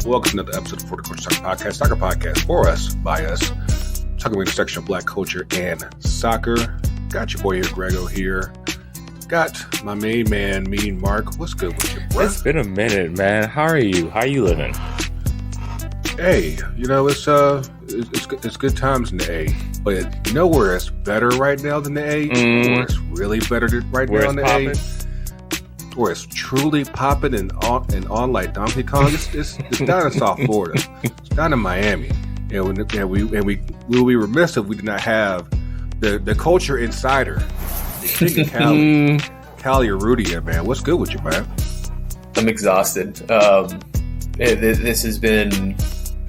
Welcome to another episode of For the Culture Soccer Podcast for us, by us, talking about the intersection of black culture and soccer. Got your boy here, Greggo here. Got my main man, Mean Marc. What's good with you, bro? It's been a minute, man. How are you? How you living? Hey, it's good times in the A, but you know where it's better right now than the A? Where it's really better right now in the A? Where it's truly popping and on like Donkey Kong. It's down in South Florida. It's down in Miami. And we will be remiss if we did not have the culture insider, the king of Cali Urrutia, man. What's good with you, man? I'm exhausted. This has been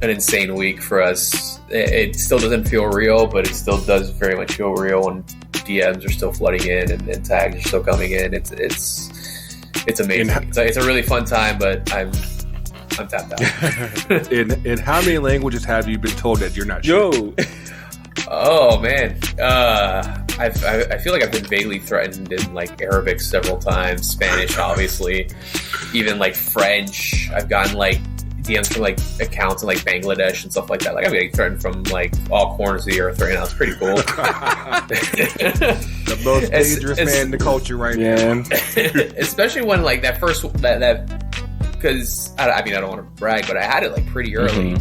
an insane week for us. It still doesn't feel real, but it still does very much feel real when DMs are still flooding in and tags are still coming in. It's amazing. It's a really fun time, but I'm tapped out. In how many languages have you been told that you're not sure? Oh man, I feel like I've been vaguely threatened in like Arabic several times, Spanish obviously, even like French. I've gotten like DMs from like accounts in like Bangladesh and stuff like that. Like I'm getting threatened from like all corners of the earth right now. It's pretty cool. The most dangerous man in the culture right now. Especially when like that first because I don't want to brag, but I had it like pretty early.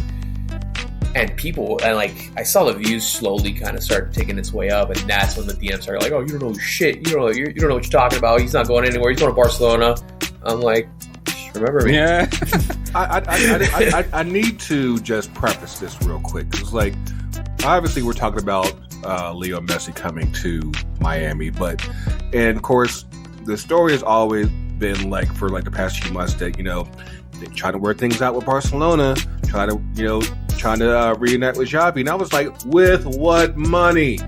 And people, and like, I saw the views slowly kind of start taking its way up, and that's when the DMs started like, "Oh, you don't know shit. You don't know what you're talking about. He's not going anywhere. He's going to Barcelona." I'm like, remember me? Yeah. I need to just preface this real quick because, like, obviously we're talking about Leo Messi coming to Miami, and of course the story has always been like for like the past few months that they trying to work things out with Barcelona, trying to reunite with Xavi, and I was like, with what money?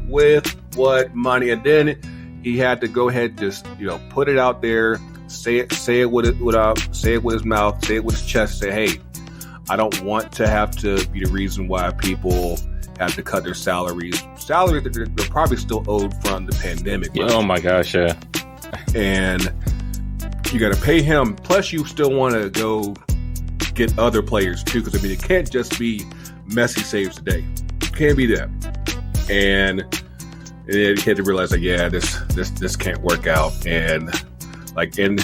With what money? And then he had to go ahead and just put it out there, say it with his mouth, say it with his chest, say, hey, I don't want to have to be the reason why people have to cut their salaries that they're probably still owed from the pandemic. Right? Oh my gosh, yeah. And you got to pay him. Plus, you still want to go get other players too, because it can't just be Messi saves the day. It can't be that. And he had to realize like, yeah, this can't work out. And again,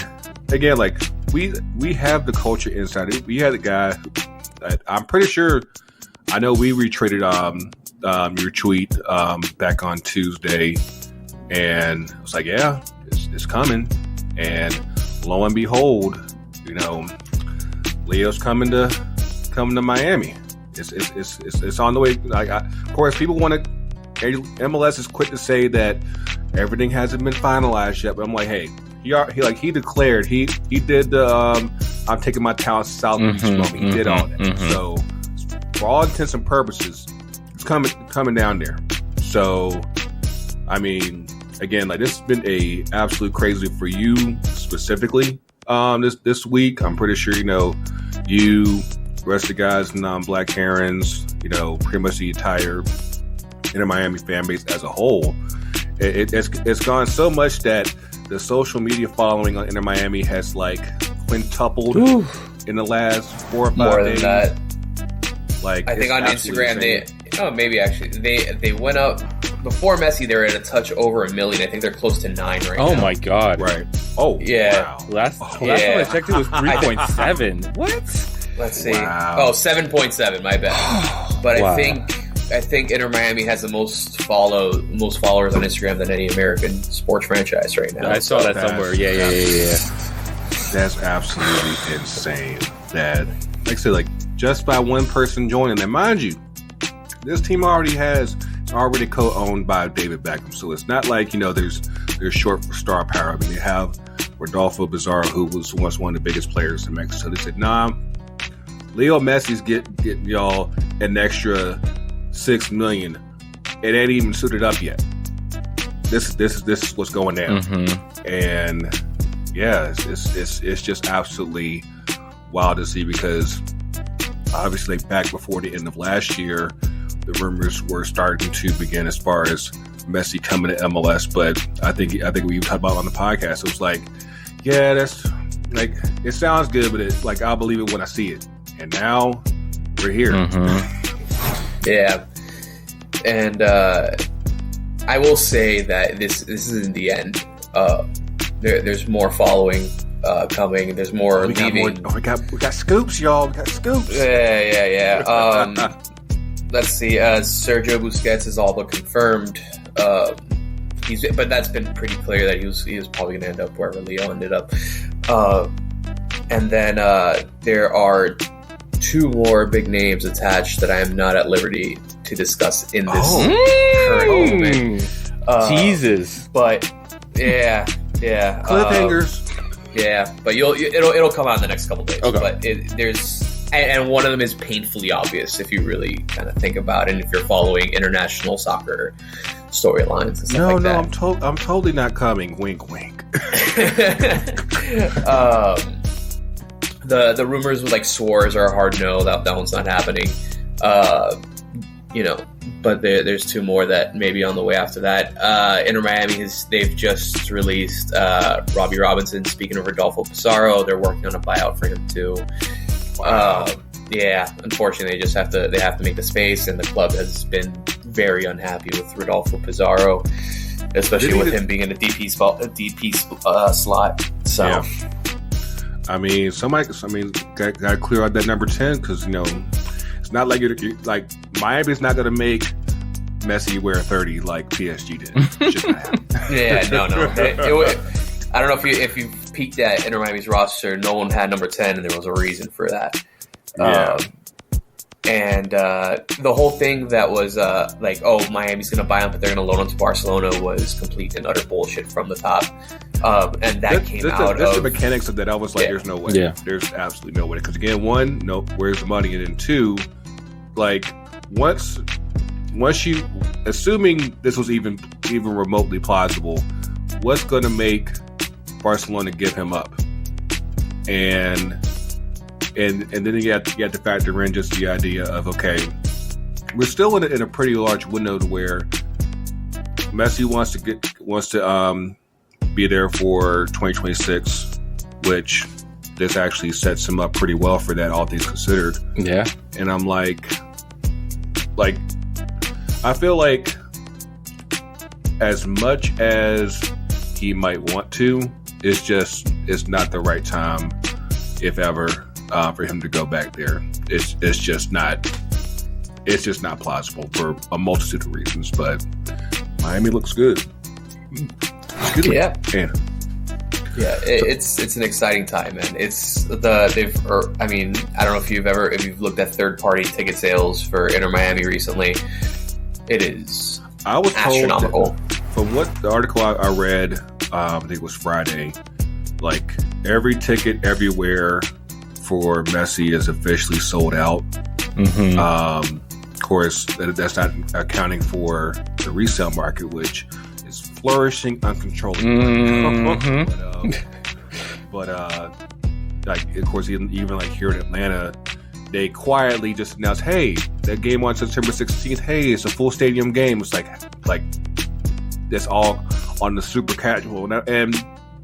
like we have the culture inside. We had a guy. I'm pretty sure. I know we retweeted your tweet back on Tuesday, and I was like, yeah, it's coming. And lo and behold, Leo's coming to Miami. It's on the way. Of course, people want to. MLS is quick to say that everything hasn't been finalized yet, but I'm like, hey, he declared he did the I'm taking my talents south of East moment. He did all that. So for all intents and purposes, it's coming down there. So I mean, again, like this has been a absolute crazy for you specifically this week. I'm pretty sure you, the rest of the guys, non-black Karens, pretty much the entire Inter Miami fan base as a whole. It's gone so much that the social media following on Inter Miami has like quintupled in the last 4 or 5 more days. Than that. Like I think on Instagram they went up before Messi. They were at a touch over 1 million. I think they're close to 9 right now. Oh my god! Right. Oh yeah. Wow. Last time I checked, it was 3.7. What? Let's see. Wow. Oh, 7.7. My bad. But wow. I think Inter Miami has the most followers on Instagram than any American sports franchise right now. I saw that somewhere. Yeah. That's absolutely insane. That, like I said, like just by one person joining, and mind you, this team already co-owned by David Beckham, so it's not like there's short for star power. I mean, they have Rodolfo Pizarro, who was once one of the biggest players in Mexico. They said, nah, Leo Messi's getting y'all an extra $6 million. It ain't even suited up yet. This is what's going down, and yeah, it's just absolutely wild to see, because obviously back before the end of last year, the rumors were starting to begin as far as Messi coming to MLS. But I think we talked about on the podcast, it was like, yeah, that's like, it sounds good, but it's like, I'll believe it when I see it. And now we're here. Yeah. And I will say that this isn't the end. There's more following coming. There's more leaving. We got scoops, y'all. We got scoops. Yeah. Let's see. Sergio Busquets is all but confirmed. But that's been pretty clear that he was probably going to end up wherever Leo ended up. And then there are 2 more big names attached that I am not at liberty to discuss in this current moment. Jesus. But yeah. Cliffhangers. Yeah, but it'll come out in the next couple days. Okay. But and one of them is painfully obvious if you really kind of think about it, and if you're following international soccer storylines and stuff like that. I'm totally not coming. Wink, wink. The rumors with like Suarez are a hard no. That one's not happening. But there's 2 more that may be on the way after that. Inter Miami they've just released Robbie Robinson. Speaking of Rodolfo Pizarro, they're working on a buyout for him too. Wow. Unfortunately, they have to make the space, and the club has been very unhappy with Rodolfo Pizarro, especially with him being in a DP slot. So. Yeah. I mean, got to clear out that number 10 because it's not like you're like Miami's not going to make Messi wear 30 like PSG did. It's just not happening. Yeah, no. I don't know if you peeked at Inter Miami's roster. No one had number 10, and there was a reason for that. Yeah. And the whole thing that was Miami's going to buy him, but they're going to loan him to Barcelona was complete and utter bullshit from the top. And that came out of the mechanics of that. I was like, there's no way. Yeah. There's absolutely no way. Because again, 1, no, where's the money? And then 2, like once you, assuming this was even remotely plausible, what's going to make Barcelona give him up? And then you have to factor in just the idea of, okay, we're still in a pretty large window to where Messi wants to be there for 2026, which this actually sets him up pretty well for that, all things considered. Yeah. And I'm like I feel like as much as he might want to, it's not the right time, if ever, for him to go back there. It's just not plausible for a multitude of reasons. But Miami looks good. Yeah. It's an exciting time, man. I don't know if you've looked at third-party ticket sales for Inter Miami recently. It is astronomical. From what the article I read, I think it was Friday, like every ticket everywhere for Messi is officially sold out. Of course, that's not accounting for the resale market, which is flourishing uncontrollably. But of course, even like here in Atlanta, they quietly just announced, "Hey, that game on September 16th. Hey, it's a full stadium game." It's like that's all on the super casual. And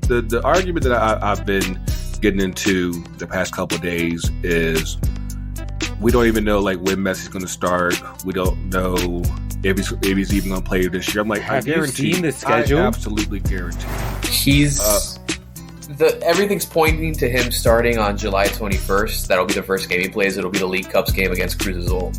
the argument that I've been getting into the past couple of days is we don't even know like when Messi's going to start. We don't know if he's even going to play this year. I'm like, I guarantee the schedule. I absolutely guarantee. Everything's pointing to him starting on July 21st. That'll be the first game he plays. It'll be the League Cups game against Cruz Azul.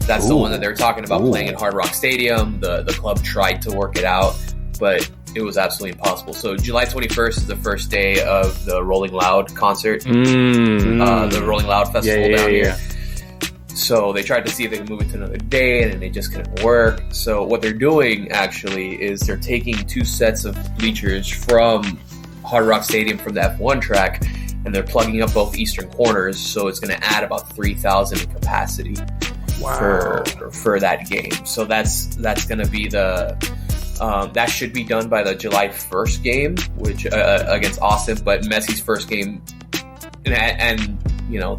That's the one that they're talking about playing at Hard Rock Stadium. The club tried to work it out, but it was absolutely impossible. So July 21st is the first day of the Rolling Loud concert, the Rolling Loud Festival down here. So they tried to see if they could move it to another day, and they just couldn't work. So what they're doing, actually, is they're taking 2 sets of bleachers from Hard Rock Stadium from the F1 track, and they're plugging up both eastern corners, so it's going to add about 3,000 in capacity for that game. So that's going to be that should be done by the July 1st game, which against Austin, but Messi's first game, and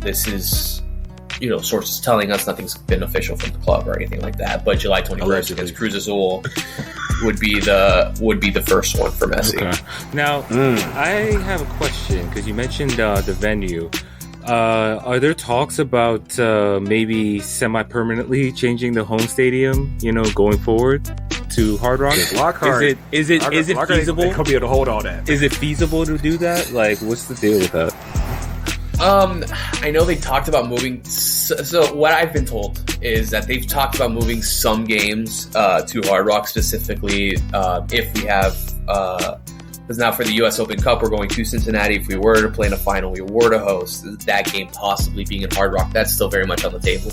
this is, sources telling us nothing's been official from the club or anything like that, but July 21st against Cruz Azul would be the first one for Messi. Okay. Now, I have a question because you mentioned the venue. Are there talks about maybe semi-permanently changing the home stadium, going forward to Hard Rock? Lockhart. Is it feasible? They could be able to hold all that. Is it feasible to do that? Like, what's the deal with that? I know they talked about moving. So what I've been told is that they've talked about moving some games to Hard Rock, specifically if we have. Because now for the U.S. Open Cup, we're going to Cincinnati. If we were to play in a final, we were to host that game, possibly being in Hard Rock. That's still very much on the table.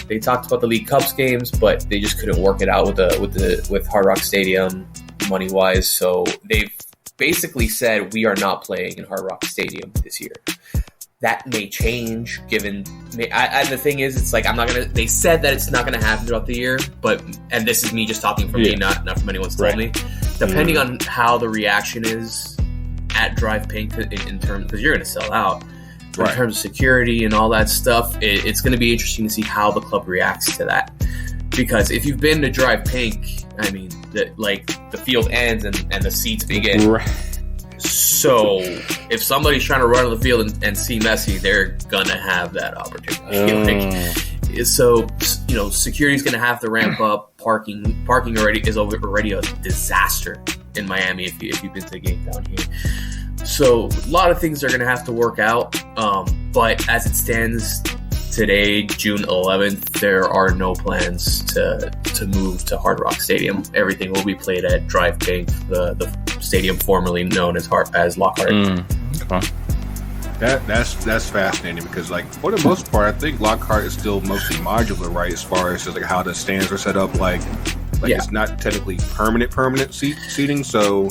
They talked about the League Cups games, but they just couldn't work it out with Hard Rock Stadium money wise. So they've basically said we are not playing in Hard Rock Stadium this year. That may change, given. The thing is, it's like I'm not gonna. They said that it's not gonna happen throughout the year, and this is me just talking from me, not from anyone's told me. Depending on how the reaction is at Drive Pink in terms, because you're gonna sell out. In terms of security and all that stuff, it's going to be interesting to see how the club reacts to that. Because if you've been to Drive Pink, I mean, the field ends and the seats begin. Right. So if somebody's trying to run on the field and see Messi, they're gonna have that opportunity. So security's gonna have to ramp up. Parking is already a disaster in Miami if you've been to the game down here. So a lot of things are going to have to work out, but as it stands today, June 11th, there are no plans to move to Hard Rock Stadium. Everything will be played at Drive Pink, the stadium formerly known as Lockhart. Okay. That's fascinating because, like, for the most part, I think Lockhart is still mostly modular, right? As far as just, like, how the stands are set up, it's not technically permanent seating, so.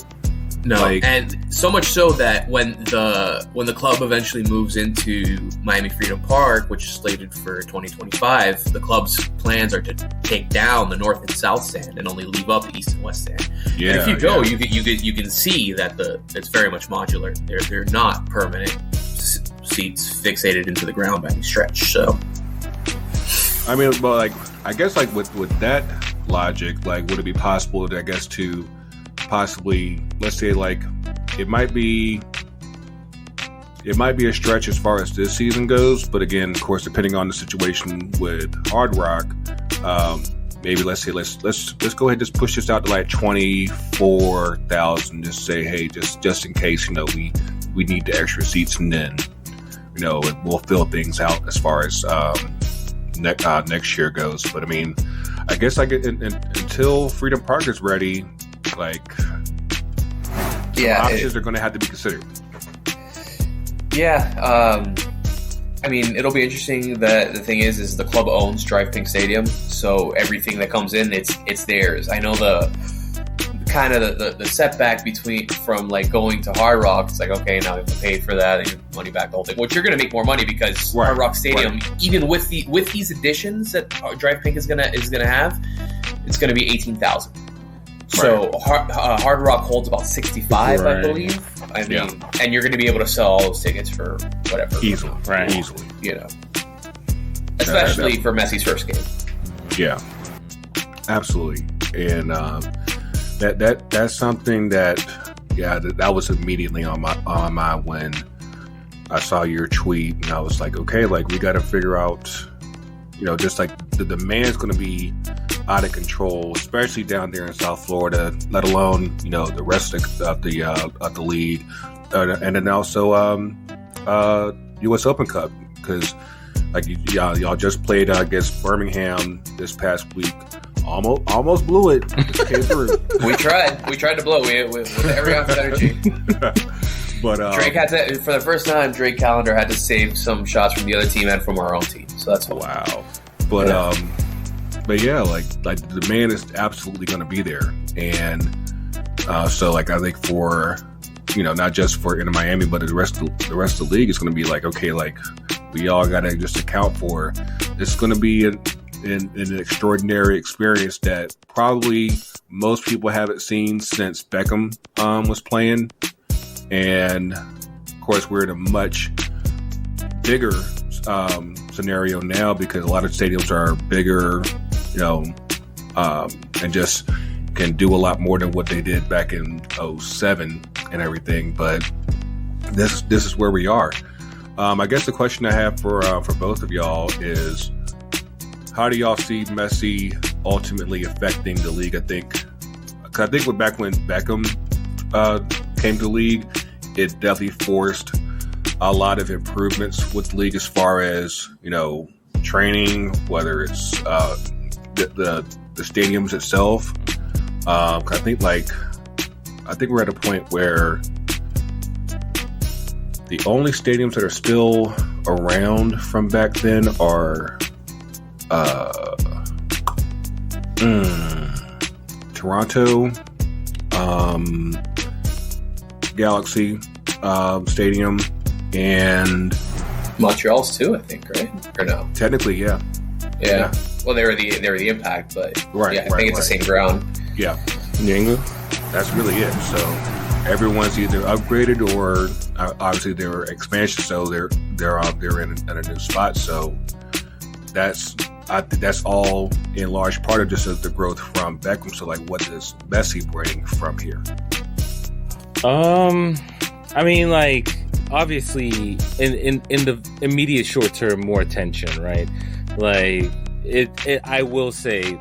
No, and so much so that when the club eventually moves into Miami Freedom Park, which is slated for 2025, the club's plans are to take down the north and south stand and only leave up the east and west stand. Yeah, and if you go, you can see that it's very much modular. They're not permanent seats fixated into the ground by any stretch. So, I mean, but I guess with that logic, would it be possible, to possibly, let's say, it might be a stretch as far as this season goes, but again, of course, depending on the situation with Hard Rock, maybe let's go ahead and just push this out to 24,000. Just say, hey, just in case we need the extra seats, and then we'll fill things out as far as next year goes. But I mean, I guess until Freedom Park is ready. Options are going to have to be considered. Yeah, I mean, it'll be interesting. The thing is the club owns Drive Pink Stadium, so everything that comes in, it's theirs. I know the setback from going to Hard Rock. It's okay, now we have to pay for that and give money back, the whole thing. Which you're going to make more money because Hard Rock Stadium, even with these additions that Drive Pink is gonna have, it's going to be 18,000. So Hard Rock holds about 65, I believe. I mean, and you're going to be able to sell all those tickets for whatever. Easily. Especially for Messi's first game. Yeah, absolutely. And that's something that was immediately on my when I saw your tweet, and I was like, okay, we got to figure out, just the demand's going to be out of control, especially down there in South Florida, let alone the rest of the league, and then also U.S. Open Cup, because y'all just played against Birmingham this past week. Almost blew it. Just came through. We tried to blow it with every ounce of energy. But Drake had to, for the first time, Drake Callender had to save some shots from the other team and from our own team. So that's wow. But But yeah, the demand is absolutely going to be there, and so I think for not just for Inter Miami, but the rest of the league is going to be okay, we all got to just account for. It's going to be an extraordinary experience that probably most people haven't seen since Beckham was playing, and of course we're in a much bigger scenario now because a lot of stadiums are bigger. And just can do a lot more than what they did back in 2007 and everything. But this is where we are. I guess the question I have for both of y'all is, how do y'all see Messi ultimately affecting the league? I think back when Beckham came to the league, it definitely forced a lot of improvements with the league as far as, training, whether it's the stadiums itself. I think we're at a point where the only stadiums that are still around from back then are Toronto, Galaxy Stadium, and Montreal's too, I think, right? Or no? Technically, yeah. Yeah. Well, they were the Impact, but I think it's the same ground. Yeah. New England. That's really it. So everyone's either upgraded or obviously they're expansion, so they're in a new spot. So I think that's all in large part of just the growth from Beckham. So what does Messi bring from here? I mean, obviously in the immediate short term, more attention, right? I will say,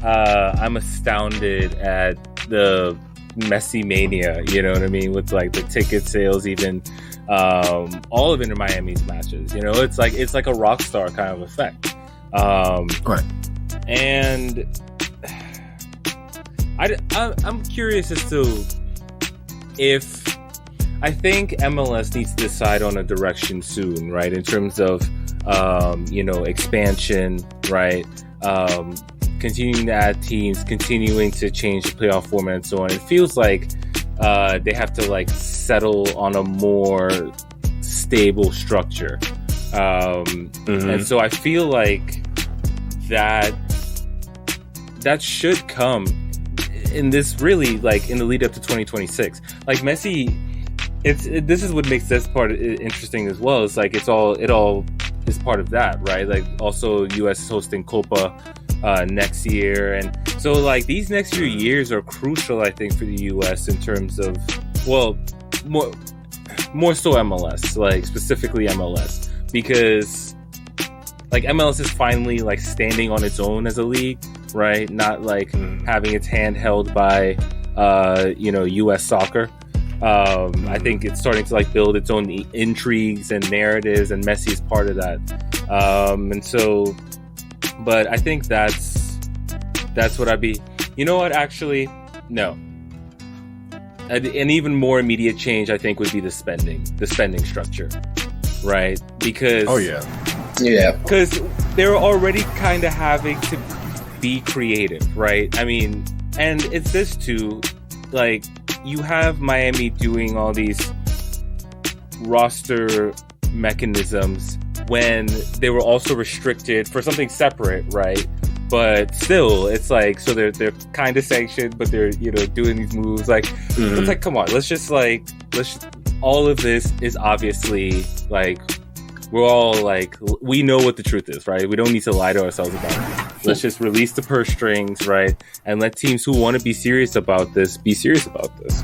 I'm astounded at the Messi mania, you know what I mean, with the ticket sales, even all of Inter Miami's matches, it's like a rock star kind of effect. Right. And I'm curious as to if, I think MLS needs to decide on a direction soon, right, in terms of expansion, right, continuing to add teams, continuing to change the playoff format and so on. It feels like they have to settle on a more stable structure. And so I feel like that should come in this really in the lead up to 2026. Messi, this is what makes this part interesting as well. It's it all is part of that, right? Also US is hosting Copa next year, and so these next few years are crucial, I think, for the US in terms of, well, more so MLS, specifically MLS, because MLS is finally standing on its own as a league, right? Not having its hand held by US soccer. I think it's starting to build its own intrigues and narratives, and Messi is part of that. And so, but I think that's what I'd be. You know what? Actually, no. An even more immediate change, I think, would be the spending structure, right? Because because they're already kind of having to be creative, right? I mean, and it's this too, you have Miami doing all these roster mechanisms when they were also restricted for something separate, right? But still, it's so they're kind of sanctioned, but they're doing these moves. It's come on, let's just all of this is obviously we're all we know what the truth is, right? We don't need to lie to ourselves about it. Let's just release the purse strings, right? And let teams who want to be serious about this be serious about this.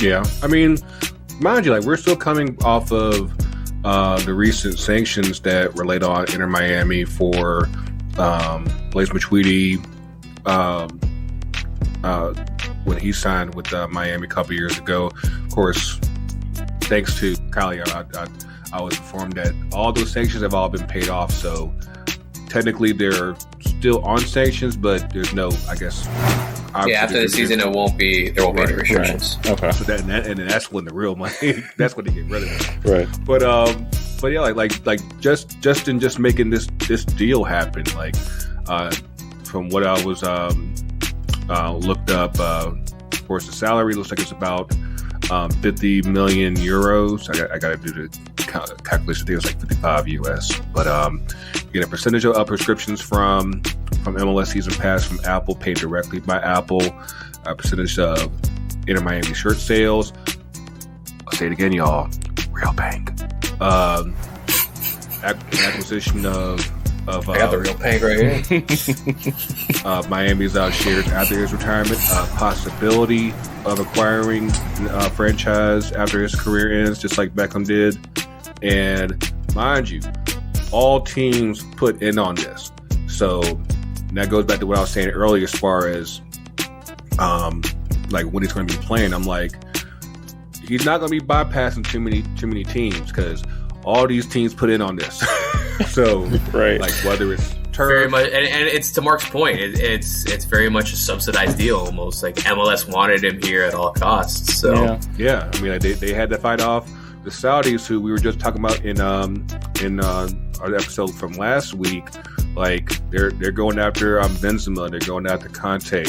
Yeah, I mean, mind you, we're still coming off of the recent sanctions that relate on Inter Miami for Blaise Matuidi when he signed with Miami a couple years ago. Of course, thanks to Cali, I was informed that all those sanctions have all been paid off. So technically, they're still on sanctions, but there's no, I guess. After the season, there won't be any restrictions. Right. Okay. So and that's when the real money. That's when they get rid of it. Right. But yeah, just making this deal happen. From what I was looked up, of course, the salary looks like it's about 50 million euros. I got to do the calculation. I think it's 55 US. But you get a percentage of prescriptions from MLS season pass from Apple, paid directly by Apple. A percentage of Inter Miami shirt sales. I'll say it again, y'all. Real PANK. Acquisition of I got the real PANK right here. Miami's shares after his retirement. Possibility of acquiring a franchise after his career ends, just like Beckham did. And mind you, all teams put in on this. So that goes back to what I was saying earlier as far as like when he's going to be playing. I'm like, he's not going to be bypassing too many teams because all these teams put in on this. So right, like whether it's very much, and it's to Mark's point. It's very much a subsidized deal, almost like MLS wanted him here at all costs. So yeah. I mean, they had to fight off the Saudis, who we were just talking about in our episode from last week. Like they're going after Benzema, they're going after Conte.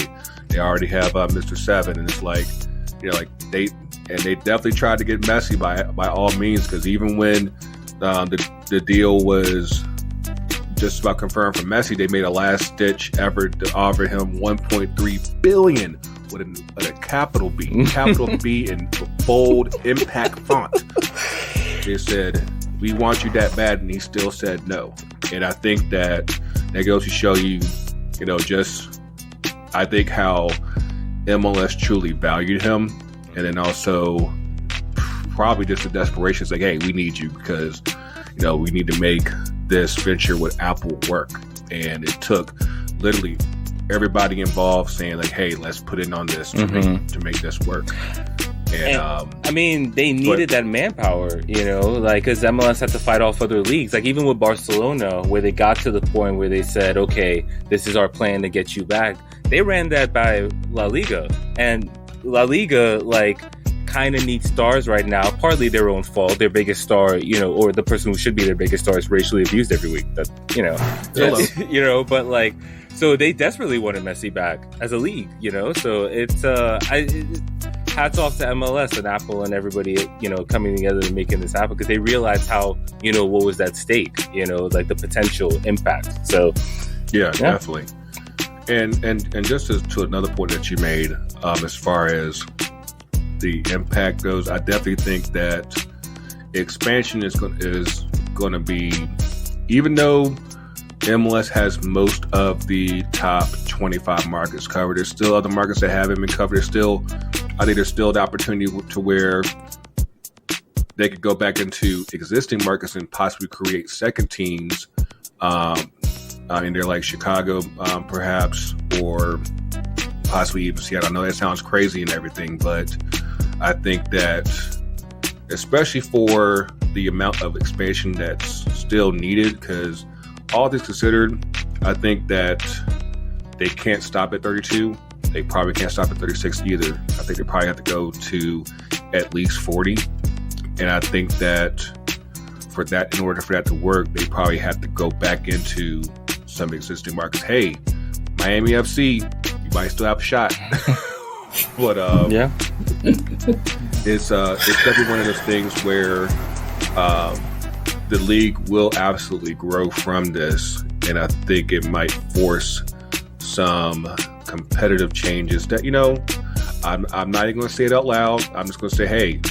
They already have Mr. Seven, and it's like, you know, like they definitely tried to get Messi by all means, because even when the deal was just about confirmed for Messi, they made a last-ditch effort to offer him $1.3 billion with a capital B in bold impact font. They said, "We want you that bad," and he still said no. And I think that goes to show you, you know, just I think how MLS truly valued him, and then also probably just the desperation. It's like, hey, we need you because, you know, we need to make this venture with Apple work. And it took literally everybody involved saying like, hey, let's put in on this to make this work. And I mean, they needed that manpower, you know, like, because MLS had to fight off other leagues. Like even with Barcelona, where they got to the point where they said, okay, this is our plan to get you back. They ran that by La Liga, and La Liga, like, kind of needs stars right now, partly their own fault. Their biggest star, you know, or the person who should be their biggest star is racially abused every week. That, you know, you know, but like, so they desperately wanted Messi back as a league, you know. So it's hats off to MLS and Apple and everybody, you know, coming together and making this happen, because they realized how, you know, what was at stake, you know, like the potential impact. So yeah. Definitely. And just to another point that you made, as far as the impact goes, I definitely think that expansion is going to be, even though MLS has most of the top 25 markets covered, there's still other markets that haven't been covered. I think there's still the opportunity to where they could go back into existing markets and possibly create second teams. In there, like Chicago, perhaps, or possibly even Seattle. I know that sounds crazy and everything, but I think that, especially for the amount of expansion that's still needed, because all this considered, I think that they can't stop at 32. They probably can't stop at 36 either. I think they probably have to go to at least 40. And I think that in order for that to work, they probably have to go back into some existing markets. Hey, Miami FC, you might still have a shot. But it's definitely one of those things where the league will absolutely grow from this, and I think it might force some competitive changes that, you know, I'm not even going to say it out loud. I'm just going to say, hey,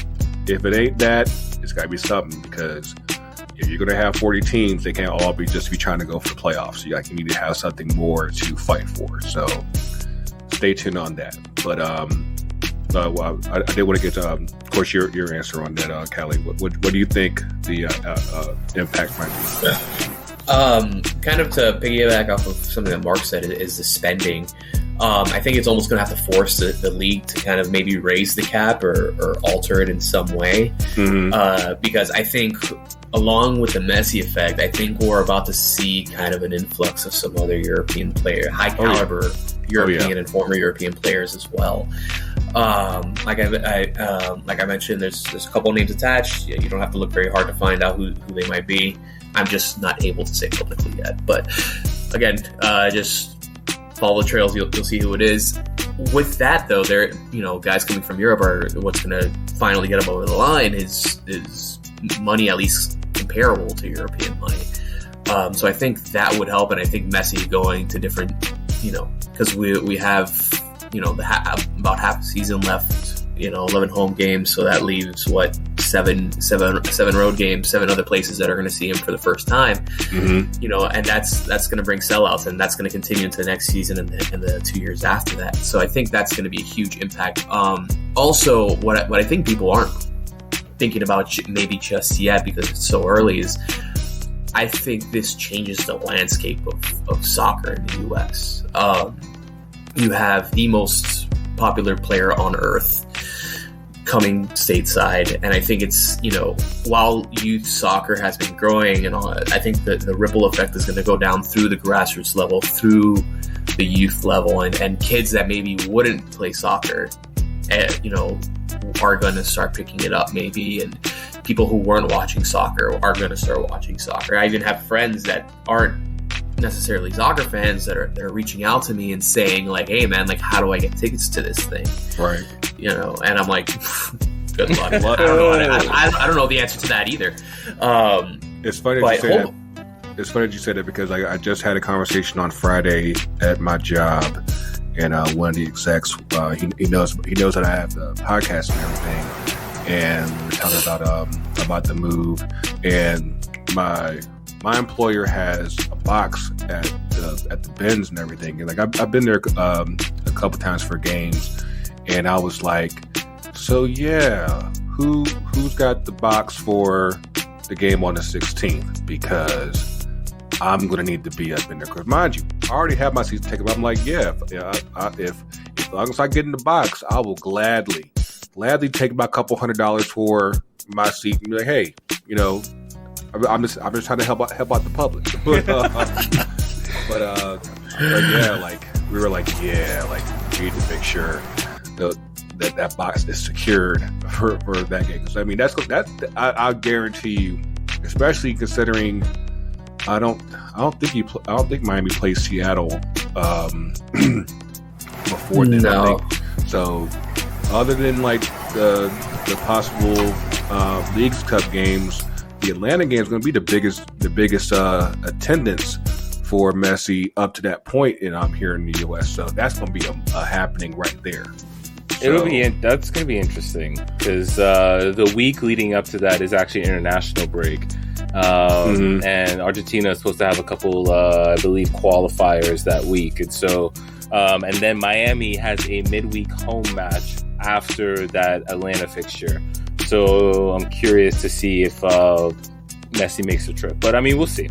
if it ain't that, it's got to be something, because if you're going to have 40 teams, they can't all be trying to go for the playoffs. You need to have something more to fight for. So stay tuned on that. But well, I did want to get, of course, your answer on that, Cali. What do you think the impact might be? Kind of to piggyback off of something that Mark said is the spending. I think it's almost going to have to force the league to kind of maybe raise the cap or alter it in some way. Because I think, along with the Messi effect, I think we're about to see kind of an influx of some other European players, high caliber European and former European players as well. Like I mentioned, there's a couple of names attached. You don't have to look very hard to find out who they might be. I'm just not able to say publicly yet. But again, just follow the trails. You'll see who it is. With that, though, guys coming from Europe are what's going to finally get them over the line is money at least comparable to European money. So I think that would help, and I think Messi going to different, because we have, about half the season left, 11 home games, so that leaves seven road games, 7 other places that are going to see him for the first time. And that's going to bring sellouts, and that's going to continue into the next season and the 2 years after that. So I think that's going to be a huge impact. Also, what I think people aren't thinking about maybe just yet because it's so early is I think this changes the landscape of soccer in the U.S. You have the most popular player on earth coming stateside, and I think it's, while youth soccer has been growing and all, I think that the ripple effect is going to go down through the grassroots level, through the youth level, and kids that maybe wouldn't play soccer, are going to start picking it up maybe, and people who weren't watching soccer are going to start watching soccer. I even have friends that aren't necessarily soccer fans that are reaching out to me and saying like, hey man, like, how do I get tickets to this thing? Right. And I'm like, good luck. I don't know the answer to that either. It's funny that you say that. It's funny that you said that because I just had a conversation on Friday at my job, and one of the execs, he knows that I have the podcast and everything, and we were talking about the move, and my employer has a box at the bins and everything, and like I've been there a couple times for games, and I was like, so yeah, who's got the box for the game on the 16th? Because I'm going to need to be up in there. Because mind you, I already have my seats taken. I'm like, yeah, if as long as I get in the box, I will gladly take about a couple $100 for my seat and be like, hey, I'm just trying to help out the public. but yeah, like we were like, yeah, like we need to make sure that box is secured for that game. Because I mean, I guarantee you, especially considering I don't think Miami plays Seattle before then. No. I think. So other than like the possible Leagues Cup games, the Atlanta game is going to be the biggest attendance for Messi up to that point, and I'm here in the U.S. So that's going to be a happening right there. That's going to be interesting because the week leading up to that is actually international break, and Argentina is supposed to have a couple, I believe, qualifiers that week, and so and then Miami has a midweek home match after that Atlanta fixture. So I'm curious to see if Messi makes the trip, but I mean, we'll see.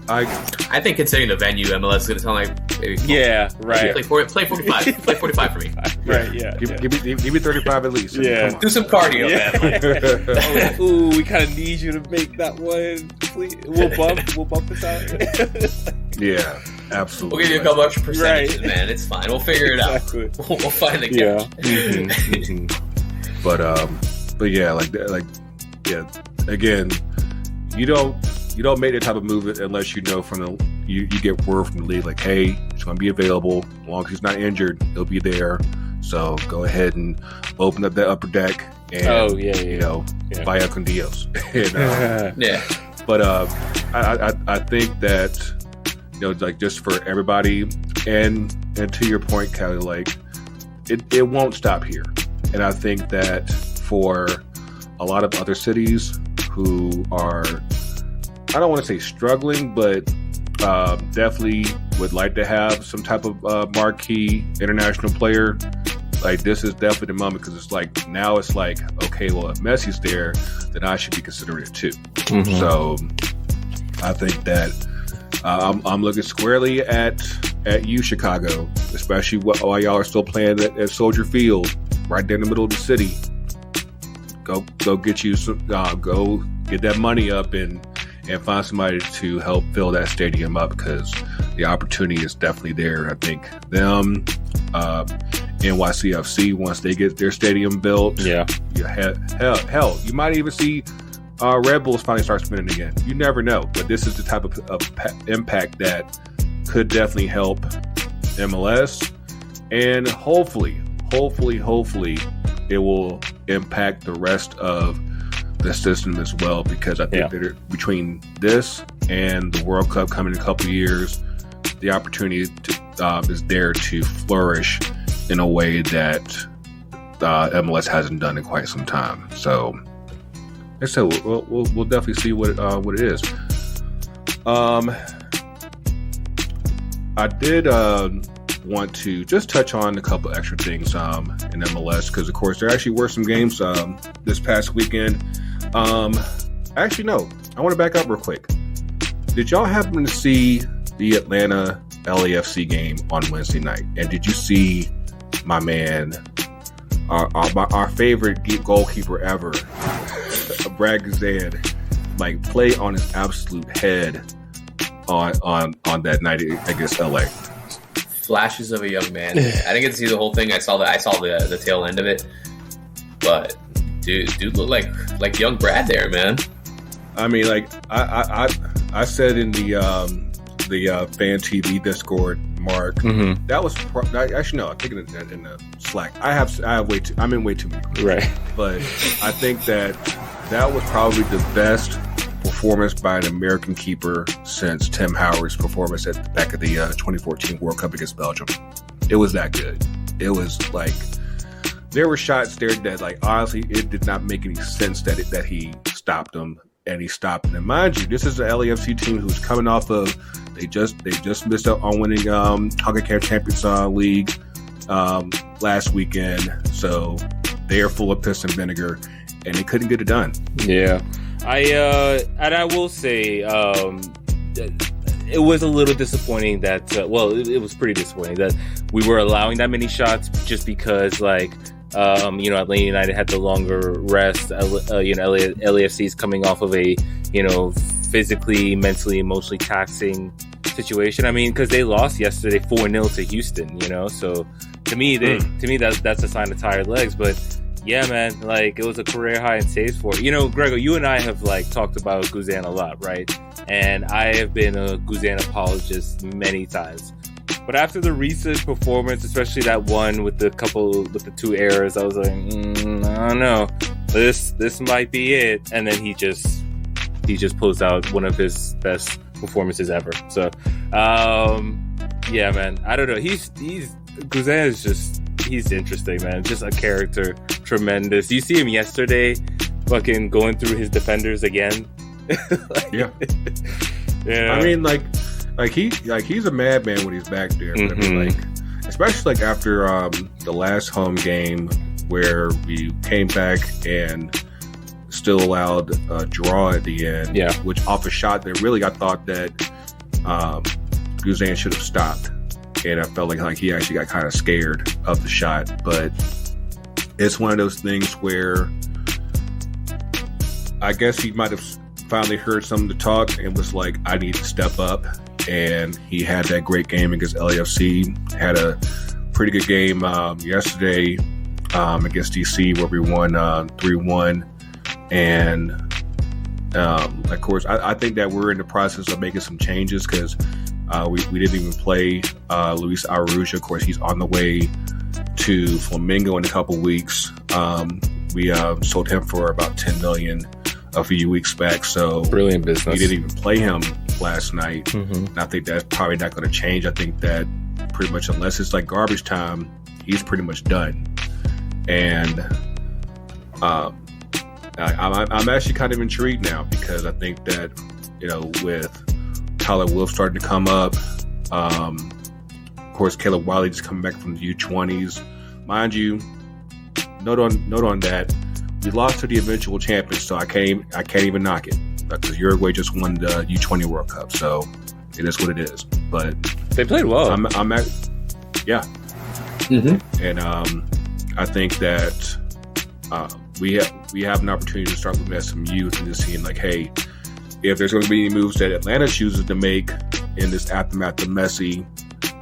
I think considering the venue, MLS is going to tell me maybe. Yeah, right. Play 45. Play 45 for me. Right. Yeah. Give me 35 at least. Yeah. Do some cardio, man. Ooh, we kind of need you to make that one. Please. We'll bump this out. Yeah, absolutely. We'll give you a couple extra percentages, man. It's fine. We'll figure it out. We'll find the catch. Yeah. But yeah, yeah. Again, you don't make that type of move unless you know you get word from the league like, hey, it's going to be available. As long as he's not injured, he'll be there. So go ahead and open up that upper deck and vaya con Dios. Yeah. But I think that like just for everybody, and to your point, Cali, like it won't stop here. And I think that for a lot of other cities who are, I don't want to say struggling, but definitely would like to have some type of marquee international player, like this is definitely the moment, because it's like, now it's like, okay, well, if Messi's there, then I should be considering it too. Mm-hmm. So I think that I'm looking squarely at you, Chicago, especially while y'all are still playing at Soldier Field, right there in the middle of the city. Go get you some. Go get that money up and find somebody to help fill that stadium up, because the opportunity is definitely there. I think them, NYCFC, once they get their stadium built, hell, you might even see Red Bulls finally start spinning again. You never know, but this is the type of impact that could definitely help MLS, and hopefully it will impact the rest of the system as well, because I think that between this and the World Cup coming in a couple of years, the opportunity is there to flourish in a way that MLS hasn't done in quite some time. So, like I said, we'll definitely see what it is. I did want to just touch on a couple extra things in MLS because, of course, there actually were some games this past weekend. Actually, no. I want to back up real quick. Did y'all happen to see the Atlanta LAFC game on Wednesday night? And did you see my man, our favorite goalkeeper ever, Brad Guzan, like play on his absolute head on that night against LA? Flashes of a young man. I didn't get to see the whole thing. I saw the tail end of it. But dude looked like young Brad there, man. I mean, like I said in the fan TV Discord, Mark. Mm-hmm. That was actually no. I think in the Slack. I have way too. I'm in way too many. Right. But I think that was probably the best performance by an American keeper since Tim Howard's performance at the back of the 2014 World Cup against Belgium. It was that good. It was like there were shots there that, like, honestly, it did not make any sense that he stopped them, and he stopped them. And mind you, this is the LAFC team who's coming off of they just missed out on winning CONCACAF Champions League last weekend, so they are full of piss and vinegar, and they couldn't get it done. Yeah. I will say it was a little disappointing that it was pretty disappointing that we were allowing that many shots just because, like, Atlanta United had the longer rest. LAFC is coming off of a physically, mentally, emotionally taxing situation. I mean, because they lost yesterday 4-0 to Houston. So to me that's a sign of tired legs, but. Yeah, man, like, it was a career high in saves for it. Greggo, you and I have, like, talked about Guzan a lot, right? And I have been a Guzan apologist many times. But after the recent performance, especially that one with the 2 errors, I was like, I don't know. This might be it. And then he just pulls out one of his best performances ever. So, yeah, man, I don't know. Guzan is just... He's interesting, man. Just a character. Tremendous. You see him yesterday fucking going through his defenders again. Yeah. I mean, like he's a madman when he's back there. Mm-hmm. I mean, like, especially like after the last home game where we came back and still allowed a draw at the end. Yeah. Which off a shot that really I thought that Guzan should have stopped. And I felt like he actually got kind of scared of the shot. But it's one of those things where I guess he might have finally heard some of the talk and was like, I need to step up. And he had that great game against LAFC. Had a pretty good game yesterday against DC where we won 3-1. And, of course, I think that we're in the process of making some changes because we didn't even play Luis Araujo. Of course, he's on the way to Flamengo in a couple weeks. We sold him for about $10 million a few weeks back. So brilliant business. We didn't even play him last night. Mm-hmm. And I think that's probably not going to change. I think that pretty much, unless it's like garbage time, he's pretty much done. And I'm actually kind of intrigued now because I think that with Tyler Wolff starting to come up. Of course, Caleb Wiley just coming back from the U20s. Mind you, note on that, we lost to the eventual champions, so I can't even knock it because Uruguay just won the U20 World Cup, so it is what it is. But they played well. Yeah. Mm-hmm. And I think that we have an opportunity to start looking at some youth and just seeing like, hey, if there's going to be any moves that Atlanta chooses to make in this aftermath of Messi,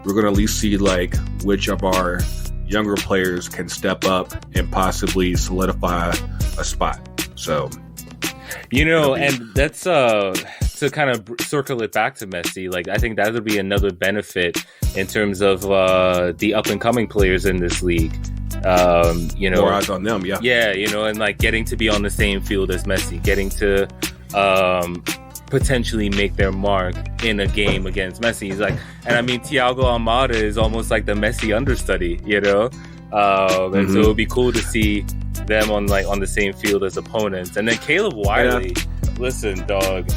we're going to at least see like which of our younger players can step up and possibly solidify a spot. So, and that's to kind of circle it back to Messi. Like, I think that would be another benefit in terms of the up and coming players in this league. More eyes on them, yeah. Yeah, and like getting to be on the same field as Messi, getting to potentially make their mark in a game against Messi. He's like, and I mean, Thiago Almada is almost like the Messi understudy, and so it would be cool to see them on the same field as opponents. And then Caleb Wiley, listen, dog,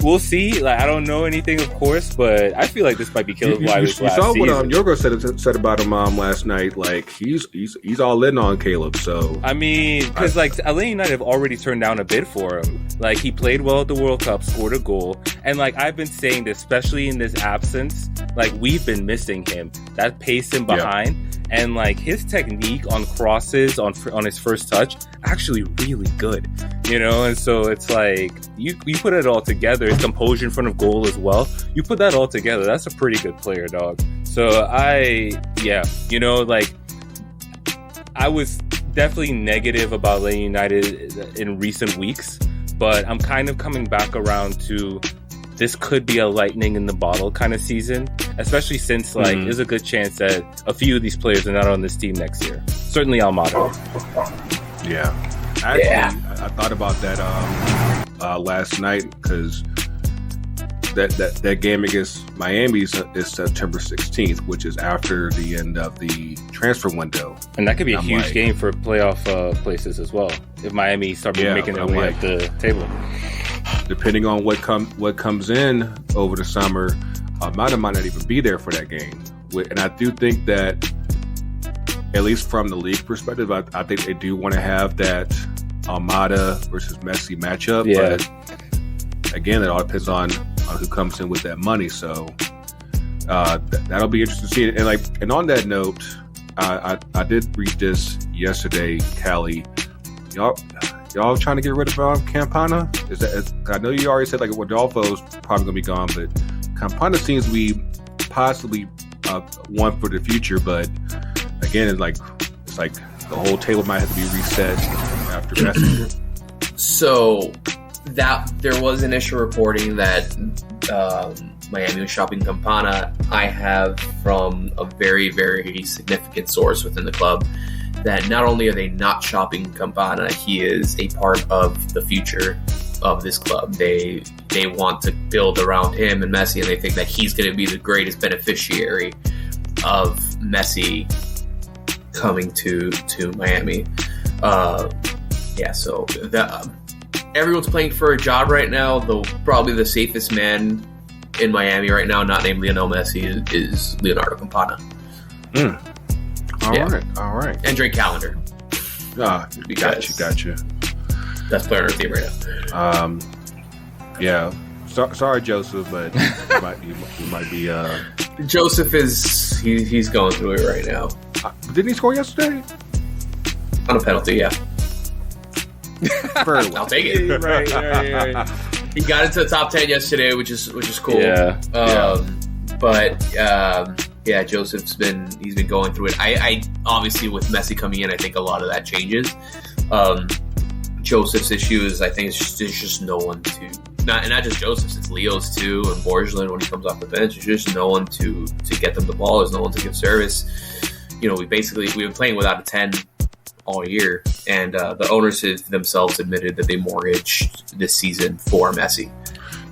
we'll see. Like, I don't know anything, of course, but I feel like this might be Caleb Wiley's last saw what season. Yorgo said about him last night. Like, he's all in on Caleb. So I mean, because like LA United have already turned down a bid for him. Like, he played well at the World Cup, scored a goal, and like I've been saying this, especially in this absence, like we've been missing him. That paced him behind. Yeah. And like his technique on crosses on his first touch, actually really good, you know. And so it's like you put it all together. His composure in front of goal as well. You put that all together, that's a pretty good player, dog. So you know, like I was definitely negative about LA United in recent weeks, but I'm kind of coming back around to this could be a lightning in the bottle kind of season, especially since like there's a good chance that a few of these players are not on this team next year. Certainly Almada. Yeah. Actually, I thought about that last night because that game against Miami is September 16th, which is after the end of the transfer window. And that could be a huge game for playoff places as well, if Miami start making their way up the table. Depending on what comes in over the summer, Almada might not even be there for that game. And I do think that, at least from the league perspective, I think they do want to have that Almada versus Messi matchup. Yeah. But again, it all depends on who comes in with that money. So that'll be interesting to see. And on that note, I did read this yesterday, Cali. Y'all trying to get rid of Campana? I know you already said like Rodolfo's probably gonna be gone, but Campana seems to be possibly one for the future. But again, it's like the whole table might have to be reset after Messi. So that there was initial reporting that Miami was shopping Campana. I have from a very, very significant source within the club that not only are they not shopping Campana, he is a part of the future of this club. They want to build around him and Messi, and they think that he's going to be the greatest beneficiary of Messi coming to Miami. So everyone's playing for a job right now, though probably the safest man in Miami right now, not named Lionel Messi, is Leonardo Campana. All right. And Drake Callender. Gotcha. Best player on our team right now. Sorry, Joseph, but you might be. Joseph he's going through it right now. Didn't he score yesterday? On a penalty, yeah. Very well. I'll take it. Right. He got into the top 10 yesterday, which is cool. Yeah. Joseph's been going through it. I obviously with Messi coming in, I think a lot of that changes. Joseph's issue is I think there's just no one to not just Joseph's, it's Leo's too, and Borgelin when he comes off the bench. There's just no one to get them the ball. There's no one to give service. You know, we've been playing without a 10 all year, and the owners themselves admitted that they mortgaged this season for Messi.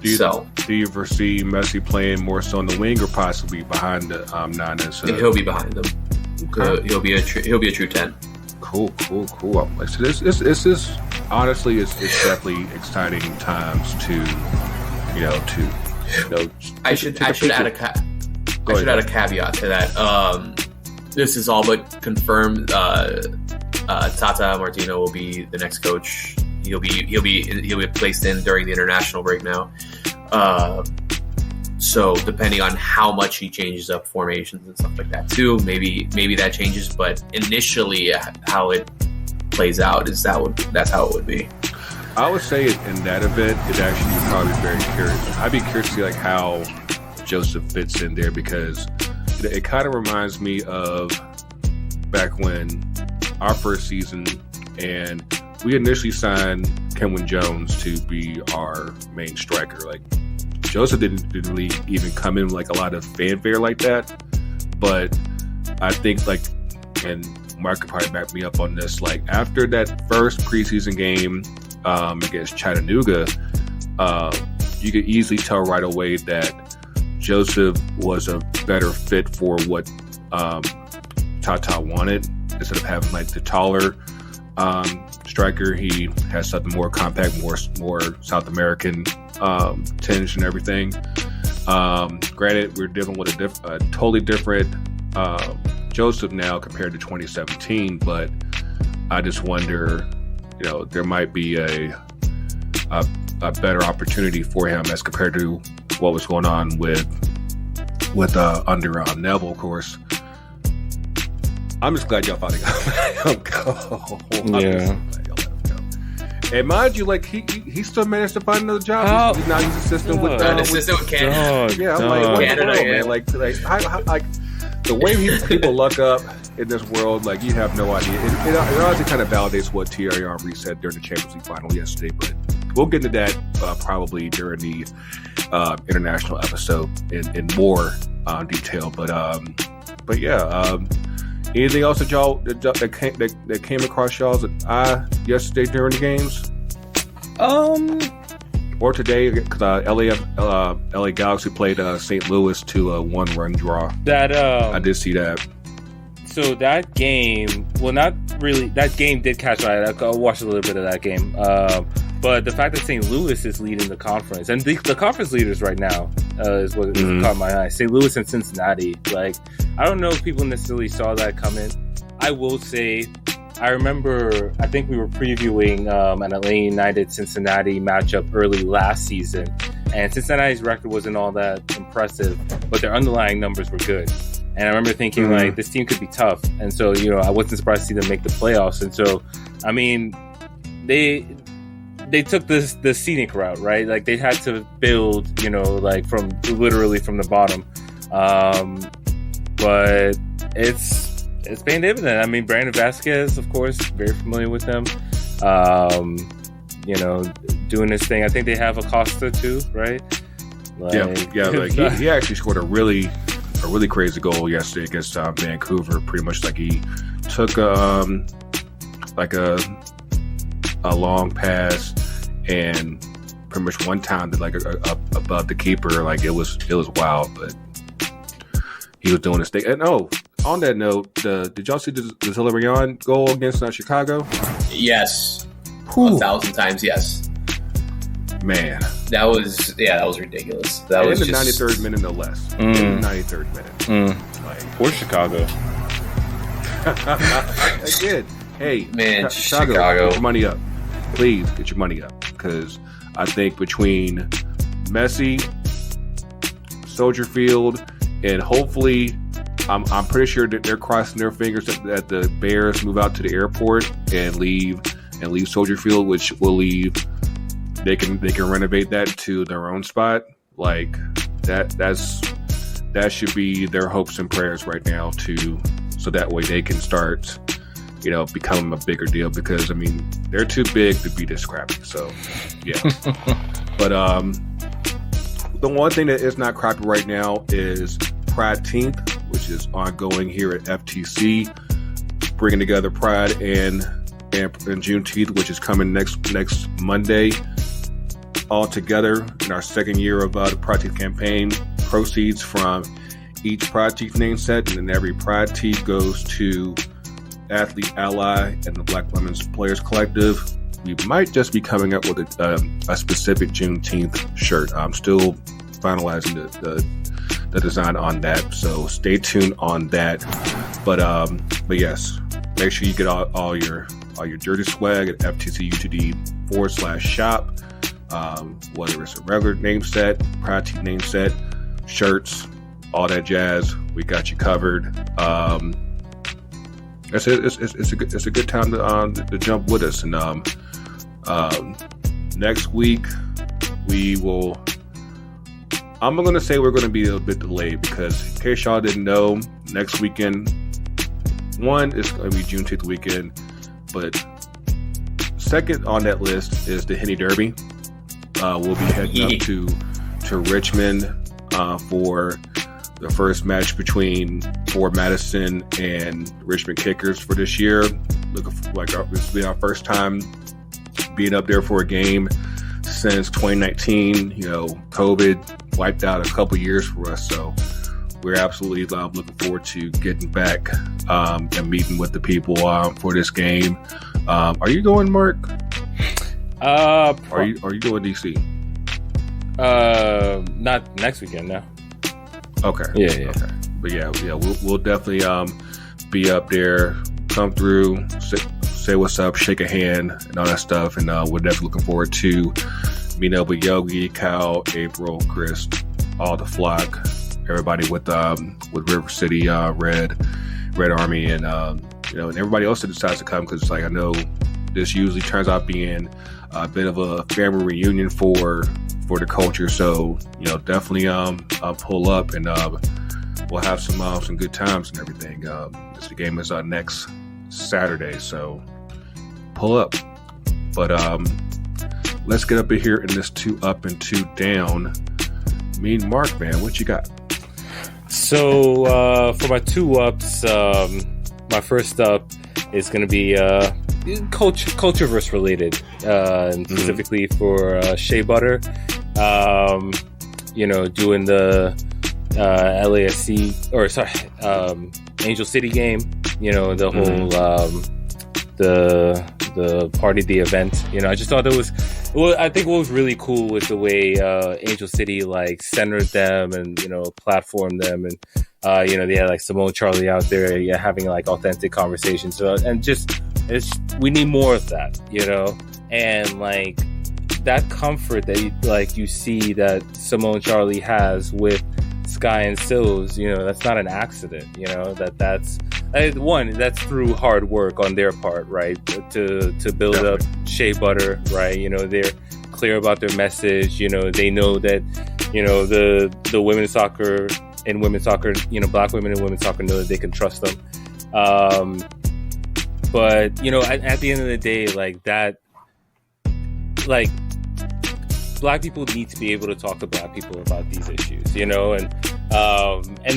Do you foresee Messi playing more so on the wing or possibly behind the Nanas? He'll be behind them. Okay. He'll be a true 10. Cool. So this is honestly it's definitely exciting times to. I should add a caveat to that. This is all but confirmed. Tata Martino will be the next coach. He'll be placed in during the international break now. So depending on how much he changes up formations and stuff like that too, maybe that changes. But initially, how it plays out is that's how it would be. I would say in that event, it actually would probably be very curious. I'd be curious to see like how Joseph fits in there because it kind of reminds me of back when our first season and we initially signed Kenwin Jones to be our main striker. Like Joseph didn't really even come in like a lot of fanfare like that, but I think like, and Mark could probably back me up on this. Like after that first preseason game against Chattanooga, you could easily tell right away that Joseph was a better fit for what Tata wanted. Instead of having like the taller striker, he has something more compact, more South American tinge and everything. Granted, we're dealing with a totally different Joseph now compared to 2017, but I just wonder, there might be a better opportunity for him as compared to what was going on with under Neville, of course. I'm just glad y'all finally let him go. Yeah. And mind you, like he still managed to find another job. He's assistant with Canada. Yeah, I'm like, what Canada, the world, man? Like the way people luck up in this world, like you have no idea. It honestly kind of validates what Thierry Henry said during the Champions League final yesterday. But we'll get into that probably during the international episode in more detail. But yeah. Anything else that y'all that came across y'all's eye yesterday during the games? Or today, because LA Galaxy played St. Louis to a 1-run draw. I did see that. So that game, well, not really. That game did catch my eye. I watched a little bit of that game. But the fact that St. Louis is leading the conference, and the conference leaders right now is what caught my eye. St. Louis and Cincinnati. Like, I don't know if people necessarily saw that coming. I will say, I remember, I think we were previewing an Atlanta United-Cincinnati matchup early last season, and Cincinnati's record wasn't all that impressive, but their underlying numbers were good. And I remember thinking, like, this team could be tough. And so, I wasn't surprised to see them make the playoffs. And so, I mean, they took the scenic route, right? Like, they had to build, like literally from the bottom. But it's paying dividend. I mean, Brandon Vasquez, of course, very familiar with them. Doing this thing. I think they have Acosta too, right? Like, like he actually scored a really crazy goal yesterday against Vancouver. Pretty much like he took a long pass and pretty much one time did like above the keeper. Like it was wild, but he was doing his thing. And on that note, did y'all see the Zilarion goal against Chicago? Yes. 1,000 times yes. Man. That was ridiculous. That was in the 93rd minute, no less. In the 93rd minute. Or Chicago. Again, hey, man, Chicago, get your money up. Please get your money up. Because I think between Messi, Soldier Field, and hopefully, I'm pretty sure that they're crossing their fingers that the Bears move out to the airport and leave Soldier Field, which will leave. They can renovate that to their own spot. Like that should be their hopes and prayers right now so that way they can start, becoming a bigger deal, because I mean they're too big to be this crappy. So yeah. But the one thing that is not crappy right now is Pride 10th, which is ongoing here at FTC, bringing together Pride and Juneteenth, which is coming next Monday. All together in our second year of the Pride 10th campaign. Proceeds from each Pride 10th name set, and then every Pride 10th goes to Athlete Ally and the Black Women's Players Collective. We might just be coming up with a specific Juneteenth shirt. I'm still finalizing the design on that, so stay tuned on that. But yes, make sure you get all your jersey swag at FTCUTD/shop. Whether it's a regular name set, Pride 10th name set, shirts, all that jazz, we got you covered. It's a good time to jump with us. And next week I'm going to say we're going to be a bit delayed, because in case y'all didn't know, next weekend, one is going to be Juneteenth weekend, but second on that list is the Henny Derby. We'll be heading up to Richmond for the first match between Ford Madison and Richmond Kickers for this year. Looking like this will be our first time being up there for a game since 2019. COVID wiped out a couple years for us, so we're absolutely looking forward to getting back and meeting with the people for this game. Are you going, Mark? Are you going DC? Not next weekend, no. Okay. Yeah. Okay. But yeah, we'll definitely be up there, come through, say what's up, shake a hand, and all that stuff. And we're definitely looking forward to meeting up with Yogi, Kyle, April, Chris, all the flock, everybody with River City, Red Army, and and everybody else that decides to come, because I know this usually turns out being a bit of a family reunion for the culture. So definitely pull up, and we'll have some good times and everything. The game is next Saturday, so pull up. But let's get up in here in this 2 up and 2 down. Mean Marc, man, what you got? So for my 2 ups, my first up is going to be culture-verse related, and specifically for Shea Butter. Doing the LAFC, or sorry, Angel City game. The whole the party, the event. I just thought I think what was really cool was the way Angel City centered them and platformed them, and they had Simone Charlie out there, having authentic conversations. So, and we need more of that, and that comfort that you see that Simone Charlie has with Sky and Sills, that's not an accident, that's through hard work on their part, right? To build up Shea Butter, right? They're clear about their message, they know that, the women's soccer and women's soccer, black women in women's soccer know that they can trust them. But, at the end of the day, black people need to be able to talk to black people about these issues, and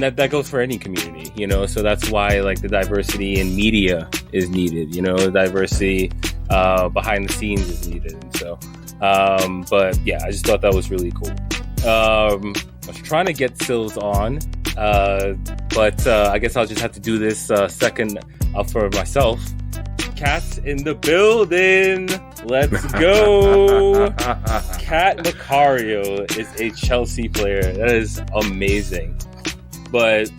that goes for any community, so that's why the diversity in media is needed, diversity behind the scenes is needed. And so but yeah, I just thought that was really cool. I was trying to get Sills on, but I guess I'll just have to do this second up for myself. Cat's in the building. Let's go. Cat Macario is a Chelsea player. That is amazing. But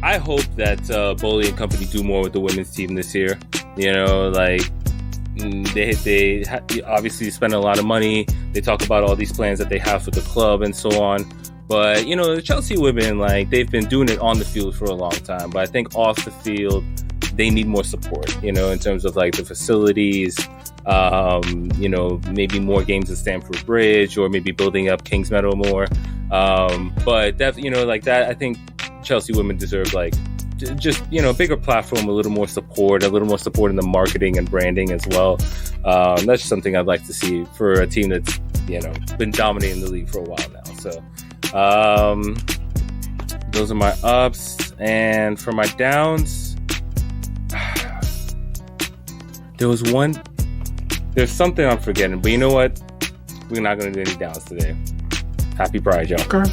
I hope that Bowley and company do more with the women's team this year. They obviously spend a lot of money. They talk about all these plans that they have for the club and so on. But, the Chelsea women, they've been doing it on the field for a long time. But I think off the field, they need more support, in terms of the facilities, maybe more games at Stamford Bridge, or maybe building up Kings Meadow more. But that, that, I think Chelsea women deserve just, bigger platform, a little more support in the marketing and branding as well. That's just something I'd like to see for a team that's, been dominating the league for a while now. So, those are my ups. And for my downs, there's something I'm forgetting, but you know what? We're not going to do any downs today. Happy Pride, y'all. Okay.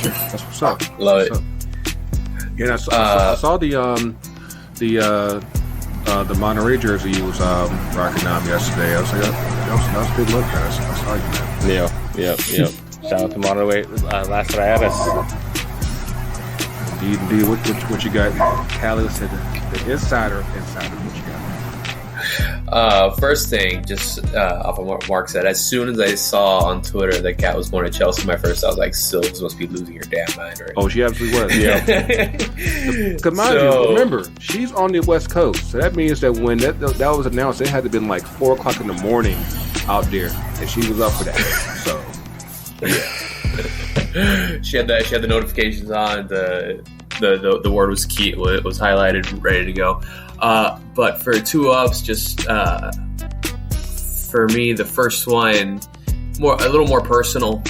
That's what's up. Love it. Yeah, I saw the Monterey jersey you was rocking yesterday. I was like, that was a good look, guys. I saw you, man. Yep. Shout out to Monterey, last Rayadas. Indeed. What you got? Cali said the insider. What you got? First thing, just off of what Mark said, as soon as I saw on Twitter that Kat was born in Chelsea, I was like, Sills must be losing her damn mind right now. Oh, she absolutely was. Yeah. Because mind you, remember, she's on the West Coast, so that means that when that was announced, it had to have been 4 o'clock in the morning out there, and she was up for that. So, yeah. she had the notifications on. The word was key. It was highlighted, ready to go. But for 2 ups, just for me, the first one, a little more personal.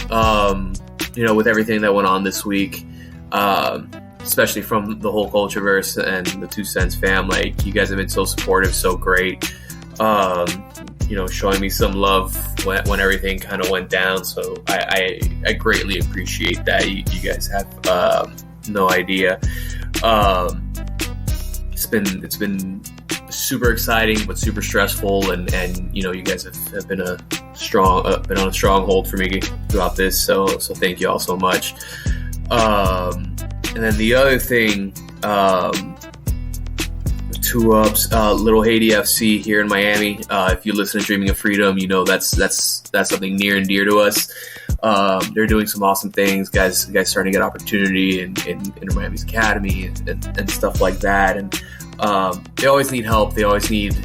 With everything that went on this week, especially from the whole Cultureverse and the 2 Cents fam. You guys have been so supportive, so great. Showing me some love when everything kind of went down. So I greatly appreciate that. You guys have no idea. It's been super exciting but super stressful, and you guys have been a been on a stronghold for me throughout this. So thank you all so much. And then the other thing, 2-ups, Little Haiti FC here in Miami. If you listen to Dreaming of Freedom, you know that's something near and dear to us. They're doing some awesome things, guys starting to get opportunity in Miami's academy and stuff like that. And they always need help. They always need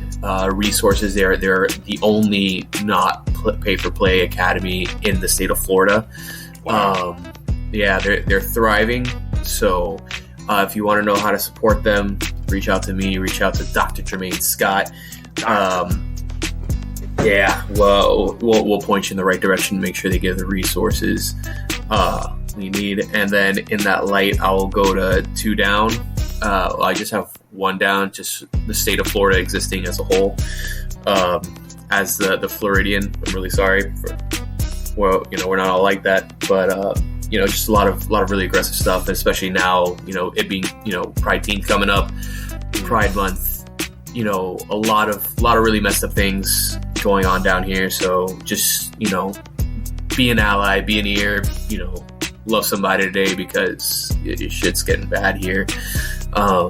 resources. They're the only not pay-for-play academy in the state of Florida. Wow. They're thriving. So if you want to know how to support them, reach out to me. Reach out to Dr. Jermaine Scott. We'll point you in the right direction. Make sure they give the resources we need. And then in that light, I will go to 2 down. I just have 1 down. Just the state of Florida existing as a whole. As the Floridian, I'm really sorry. We're not all like that, but just a lot of really aggressive stuff, especially now. It being Pride Team coming up, Pride Month. A lot of really messed up things going on down here. So just be an ally, be an ear. Love somebody today because shit's getting bad here. So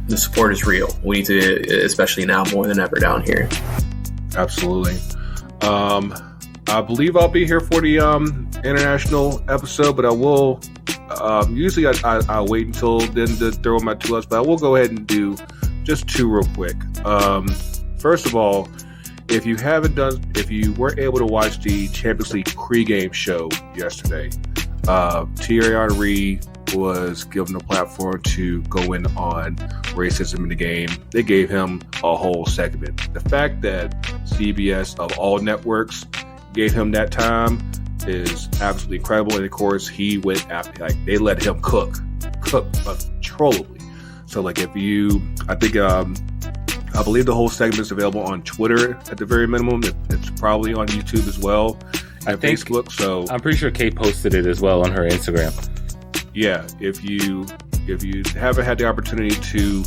the support is real. We need to, especially now more than ever down here. Absolutely. I believe I'll be here for the international episode, but I will. Usually I'll wait until then to throw my 2-ups, but I will go ahead and do just 2 real quick. First of all, if you weren't able to watch the Champions League pregame show yesterday, Thierry Henry was given a platform to go in on racism in the game. They gave him a whole segment. The fact that CBS of all networks gave him that time is absolutely incredible. And of course, he went after, they let him cook uncontrollably. So I believe the whole segment is available on Twitter at the very minimum. It's probably on YouTube as well and Facebook. So I'm pretty sure Kate posted it as well on her Instagram. Yeah, if you haven't had the opportunity to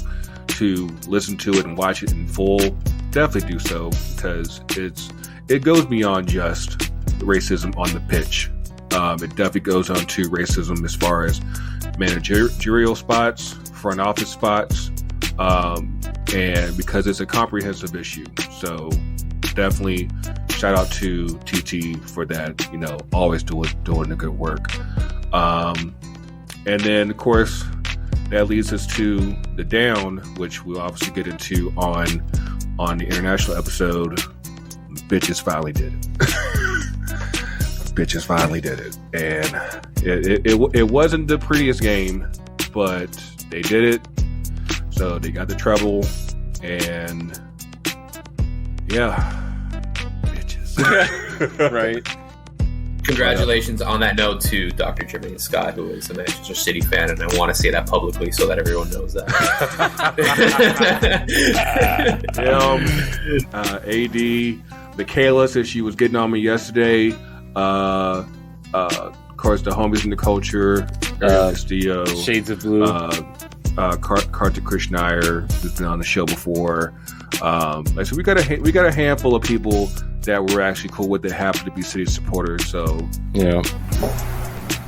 listen to it and watch it in full, definitely do so, because it goes beyond just racism on the pitch. It definitely goes on to racism as far as managerial spots, front office spots, and because it's a comprehensive issue. So definitely shout out to TT for that. Always doing the good work. And then, of course, that leads us to the down, which we'll obviously get into on the international episode. Bitches finally did it. Bitches finally did it. And it wasn't the prettiest game, but they did it. So they got the treble. And, yeah. Bitches. Right? Congratulations on that note to Dr. Jermaine Scott, who is a Manchester City fan, and I want to say that publicly so that everyone knows that. AD, Michaela said she was getting on me yesterday. Of course, the homies in the culture, Castillo, Shades of Blue, Kartik Krishnaiyer, who's been on the show before. So we got a handful of people that were actually cool with it, happen to be City supporters. So yeah,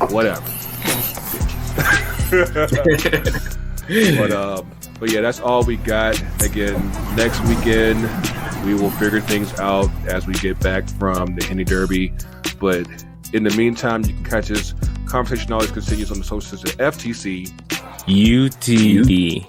whatever. But yeah, that's all we got. Again, next weekend we will figure things out as we get back from the Henny Derby. But in the meantime, you can catch us. Conversation always continues on the socials at FTC UTD.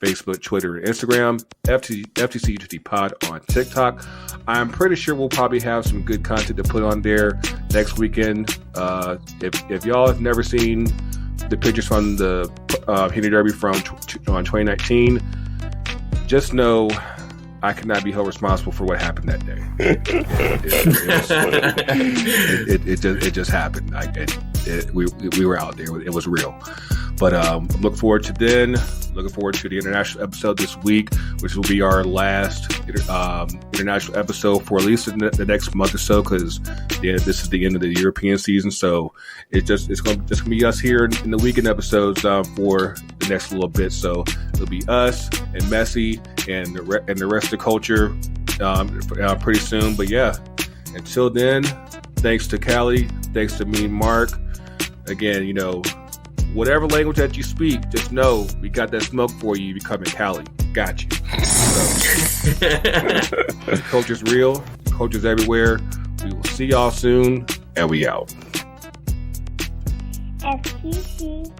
Facebook, Twitter, and Instagram, FTC UTD Pod on TikTok. I'm pretty sure we'll probably have some good content to put on there next weekend. If y'all have never seen the pictures from the Henny Derby from 2019, just know I cannot be held responsible for what happened that day. It just happened. We were out there. It was real. But look forward to then. Looking forward to the international episode this week, which will be our last international episode for at least the next month or so, because this is the end of the European season. So it's going to be us here in the weekend episodes for the next little bit. So it'll be us and Messi and the rest of the culture pretty soon. But yeah, until then, thanks to Cali, thanks to Mean Marc. Again, whatever language that you speak, just know we got that smoke for you. You come in Cali. Got you. So, culture's real. Culture's everywhere. We will see y'all soon, and we out. FTCUTD.